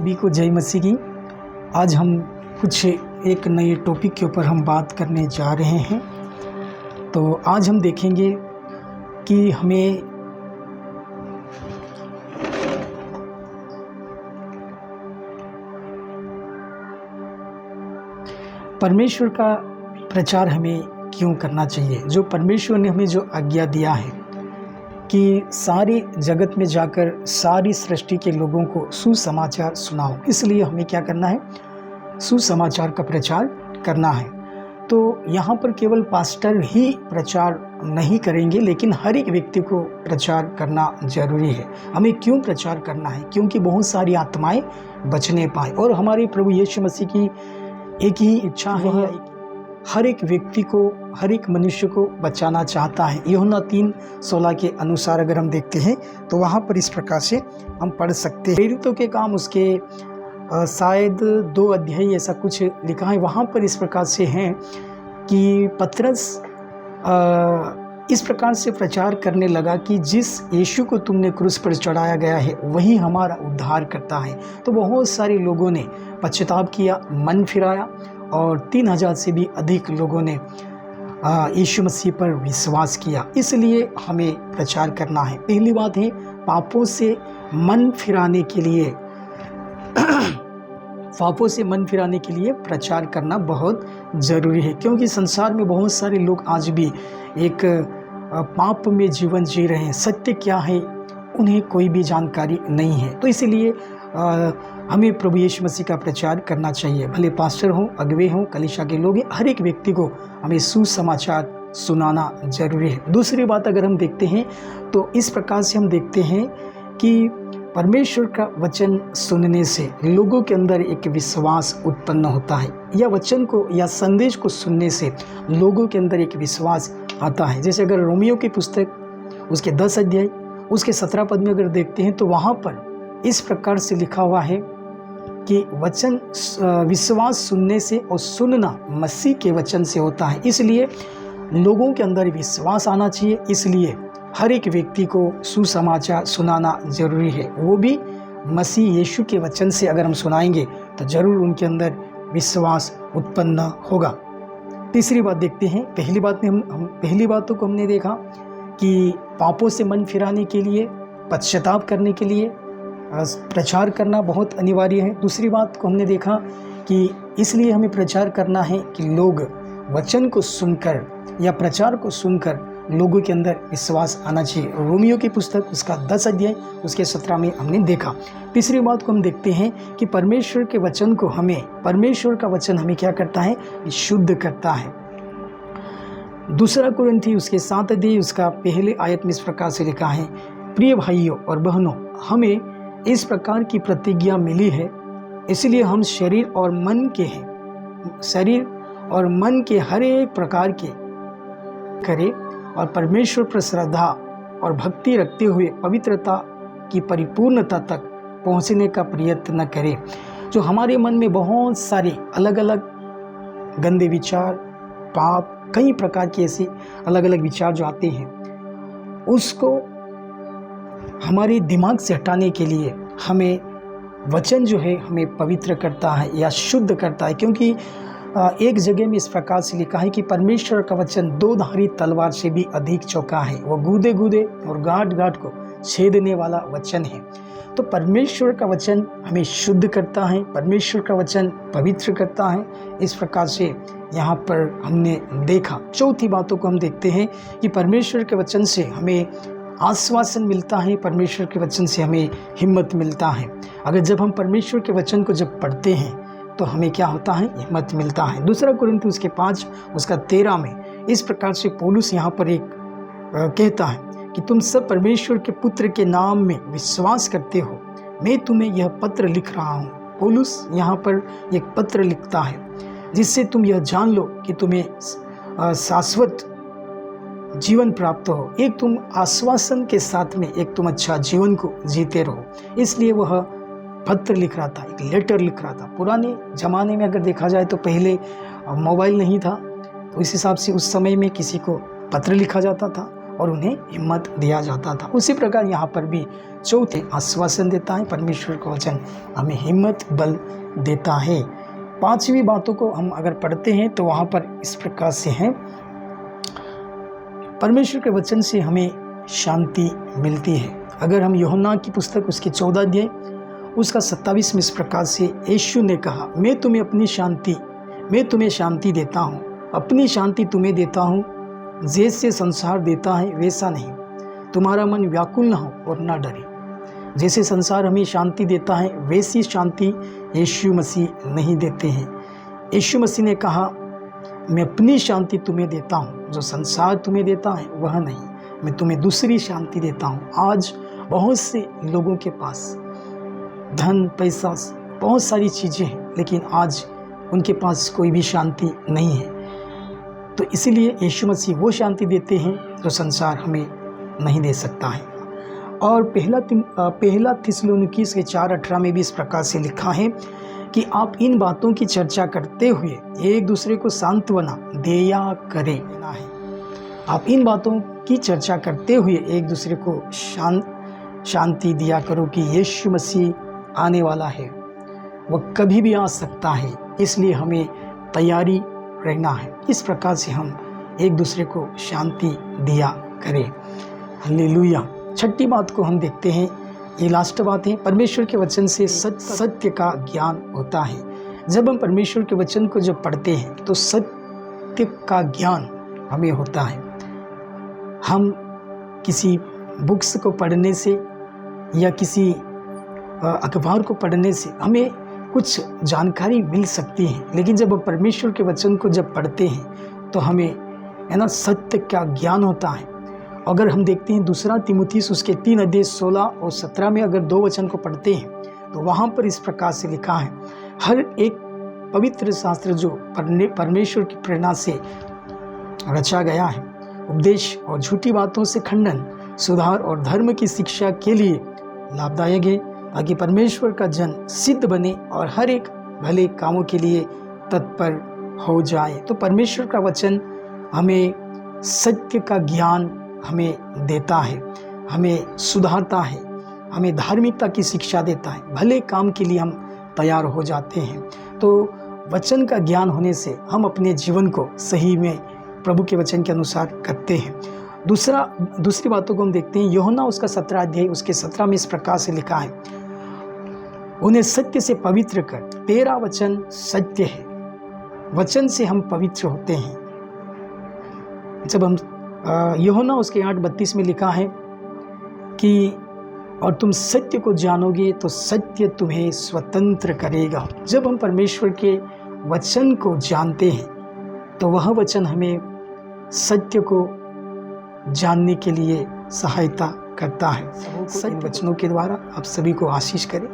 सभी को जय मसीह की। आज हम कुछ एक नए टॉपिक के ऊपर हम बात करने जा रहे हैं। तो आज हम देखेंगे कि हमें परमेश्वर का प्रचार हमें क्यों करना चाहिए। जो परमेश्वर ने हमें जो आज्ञा दिया है कि सारे जगत में जाकर सारी सृष्टि के लोगों को सुसमाचार सुनाओ, इसलिए हमें क्या करना है, सुसमाचार का प्रचार करना है। तो यहाँ पर केवल पास्टर ही प्रचार नहीं करेंगे, लेकिन हर एक व्यक्ति को प्रचार करना जरूरी है। हमें क्यों प्रचार करना है? क्योंकि बहुत सारी आत्माएं बचने पाए और हमारे प्रभु यीशु मसीह की एक ही इच्छा है, हर एक व्यक्ति को, हर एक मनुष्य को बचाना चाहता है। यूहन्ना 3:16 के अनुसार अगर हम देखते हैं तो वहाँ पर इस प्रकार से हम पढ़ सकते हैं। प्रेरितों के काम उसके शायद 2 अध्याय ऐसा कुछ लिखा है। वहाँ पर इस प्रकार से हैं कि पतरस इस प्रकार से प्रचार करने लगा कि जिस यीशु को तुमने क्रूस पर चढ़ाया गया है वही हमारा उद्धार करता है। तो बहुत सारे लोगों ने पश्चाताप किया, मन फिराया और 3000 से भी अधिक लोगों ने यीशु मसीह पर विश्वास किया। इसलिए हमें प्रचार करना है। पहली बात है, पापों से मन फिराने के लिए पापों से मन फिराने के लिए प्रचार करना बहुत ज़रूरी है, क्योंकि संसार में बहुत सारे लोग आज भी एक पाप में जीवन जी रहे हैं। सत्य क्या है उन्हें कोई भी जानकारी नहीं है। तो इसलिए हमें प्रभु यीशु मसीह का प्रचार करना चाहिए। भले पास्टर हो, अगुवे हो, कलीसिया के लोग, हर एक व्यक्ति को हमें सुसमाचार सुनाना जरूरी है। दूसरी बात अगर हम देखते हैं तो इस प्रकार से हम देखते हैं कि परमेश्वर का वचन सुनने से लोगों के अंदर एक विश्वास उत्पन्न होता है, या वचन को या संदेश को सुनने से लोगों के अंदर एक विश्वास आता है। जैसे अगर रोमियो की पुस्तक उसके 10 अध्याय उसके 17 पद में अगर देखते हैं तो वहाँ पर इस प्रकार से लिखा हुआ है कि वचन विश्वास सुनने से और सुनना मसीह के वचन से होता है। इसलिए लोगों के अंदर विश्वास आना चाहिए। इसलिए हर एक व्यक्ति को सुसमाचार सुनाना जरूरी है, वो भी मसीह यीशु के वचन से अगर हम सुनाएंगे तो जरूर उनके अंदर विश्वास उत्पन्न होगा। तीसरी बात देखते हैं। पहली बात में हम पहली बातों को हमने देखा कि पापों से मन फिराने के लिए, पश्चाताप करने के लिए प्रचार करना बहुत अनिवार्य है। दूसरी बात को हमने देखा कि इसलिए हमें प्रचार करना है कि लोग वचन को सुनकर या प्रचार को सुनकर लोगों के अंदर विश्वास आना चाहिए। रोमियो की पुस्तक उसका 10 अध्याय उसके 17 में हमने देखा। तीसरी बात को हम देखते हैं कि परमेश्वर के वचन को परमेश्वर का वचन हमें क्या करता है, शुद्ध करता है। दूसरा कुरिन्थी उसके 7 अध्याय उसका पहले आयत में इस प्रकार से लिखा है, प्रिय भाइयों और बहनों, हमें इस प्रकार की प्रतिज्ञा मिली है, इसलिए हम शरीर और मन के हर एक प्रकार के करें और परमेश्वर पर श्रद्धा और भक्ति रखते हुए पवित्रता की परिपूर्णता तक पहुंचने का प्रयत्न करें। जो हमारे मन में बहुत सारे अलग अलग गंदे विचार, पाप, कई प्रकार के ऐसे अलग अलग विचार जो आते हैं, उसको हमारे दिमाग से हटाने के लिए हमें वचन जो है हमें पवित्र करता है या शुद्ध करता है। क्योंकि एक जगह में इस प्रकार से लिखा है कि परमेश्वर का वचन 2 धारी तलवार से भी अधिक चौका है, वो गूदे गूदे और गांठ गांठ को छेदने वाला वचन है। तो परमेश्वर का वचन हमें शुद्ध करता है, परमेश्वर का वचन पवित्र करता है। इस प्रकार से यहाँ पर हमने देखा। चौथी बातों को हम देखते हैं कि परमेश्वर के वचन से हमें आश्वासन मिलता है, परमेश्वर के वचन से हमें हिम्मत मिलता है। अगर जब हम परमेश्वर के वचन को जब पढ़ते हैं तो हमें क्या होता है, हिम्मत मिलता है। दूसरा कुरिन्थी उसके 5 उसका 13 में इस प्रकार से पौलुस यहाँ पर एक कहता है कि तुम सब परमेश्वर के पुत्र के नाम में विश्वास करते हो, मैं तुम्हें यह पत्र लिख रहा हूँ। पौलुस यहाँ पर एक पत्र लिखता है जिससे तुम यह जान लो कि तुम्हें शाश्वत जीवन प्राप्त हो। एक तुम आश्वासन के साथ में एक तुम अच्छा जीवन को जीते रहो। इसलिए वह पत्र लिख रहा था, एक लेटर लिख रहा था। पुराने ज़माने में अगर देखा जाए तो पहले मोबाइल नहीं था, तो इस हिसाब से उस समय में किसी को पत्र लिखा जाता था और उन्हें हिम्मत दिया जाता था। उसी प्रकार यहाँ पर भी चौथे आश्वासन देता है, परमेश्वर का वचन हमें हिम्मत बल देता है। पांचवी बातों को हम अगर पढ़ते हैं तो वहाँ पर इस प्रकार से हैं, परमेश्वर के वचन से हमें शांति मिलती है। अगर हम यूहन्ना की पुस्तक उसके 14 अध्याय उसका 27 में इस प्रकार से यीशु ने कहा, मैं तुम्हें शांति देता हूँ, अपनी शांति तुम्हें देता हूँ, जैसे संसार देता है वैसा नहीं, तुम्हारा मन व्याकुल न हो और न डरे। जैसे संसार हमें शांति देता है वैसी शांति यीशु मसीह नहीं देते हैं। यीशु मसीह ने कहा, मैं अपनी शांति तुम्हें देता हूँ, जो संसार तुम्हें देता है वह नहीं, मैं तुम्हें दूसरी शांति देता हूँ। आज बहुत से लोगों के पास धन पैसा बहुत सारी चीज़ें हैं, लेकिन आज उनके पास कोई भी शांति नहीं है। तो इसीलिए यीशु मसीह वो शांति देते हैं जो संसार हमें नहीं दे सकता है। और पहला थिस्सलुनीकी के 4:18 में भी इस प्रकार से लिखा है कि आप इन बातों की चर्चा करते हुए एक दूसरे को सांत्वना दिया करें। आप इन बातों की चर्चा करते हुए एक दूसरे को शांति दिया करो कि यीशु मसीह आने वाला है, वह कभी भी आ सकता है, इसलिए हमें तैयारी रहना है। इस प्रकार से हम एक दूसरे को शांति दिया करें। हालेलुया। छठी बात को हम देखते हैं, ये लास्ट बात है, परमेश्वर के वचन से सत्य का ज्ञान होता है। जब हम परमेश्वर के वचन को जब पढ़ते हैं तो सत्य का ज्ञान हमें होता है। हम किसी बुक्स को पढ़ने से या किसी अखबार को पढ़ने से हमें कुछ जानकारी मिल सकती है, लेकिन जब हम परमेश्वर के वचन को जब पढ़ते हैं तो हमें सत्य का ज्ञान होता है। अगर हम देखते हैं 2 तीमुथियुस उसके 3 अध्याय 16 और 17 में अगर 2 वचन को पढ़ते हैं तो वहाँ पर इस प्रकार से लिखा है, हर एक पवित्र शास्त्र जो परमेश्वर की प्रेरणा से रचा गया है, उपदेश और झूठी बातों से खंडन, सुधार और धर्म की शिक्षा के लिए लाभदायक है, ताकि परमेश्वर का जन सिद्ध बने और हर एक भले कामों के लिए तत्पर हो जाए। तो परमेश्वर का वचन हमें सत्य का ज्ञान हमें देता है, हमें सुधारता है, हमें धार्मिकता की शिक्षा देता है, भले काम के लिए हम तैयार हो जाते हैं। तो वचन का ज्ञान होने से हम अपने जीवन को सही में प्रभु के वचन के अनुसार करते हैं। दूसरी बातों को हम देखते हैं, यूहन्ना उसका 17 अध्याय उसके 17 में इस प्रकार से लिखा है, उन्हें सत्य से पवित्र कर, तेरा वचन सत्य है। वचन से हम पवित्र होते हैं। जब हम यूहन्ना उसके 8:32 में लिखा है कि और तुम सत्य को जानोगे तो सत्य तुम्हें स्वतंत्र करेगा। जब हम परमेश्वर के वचन को जानते हैं तो वह वचन हमें सत्य को जानने के लिए सहायता करता है। इन वचनों के द्वारा आप सभी को आशीष करें।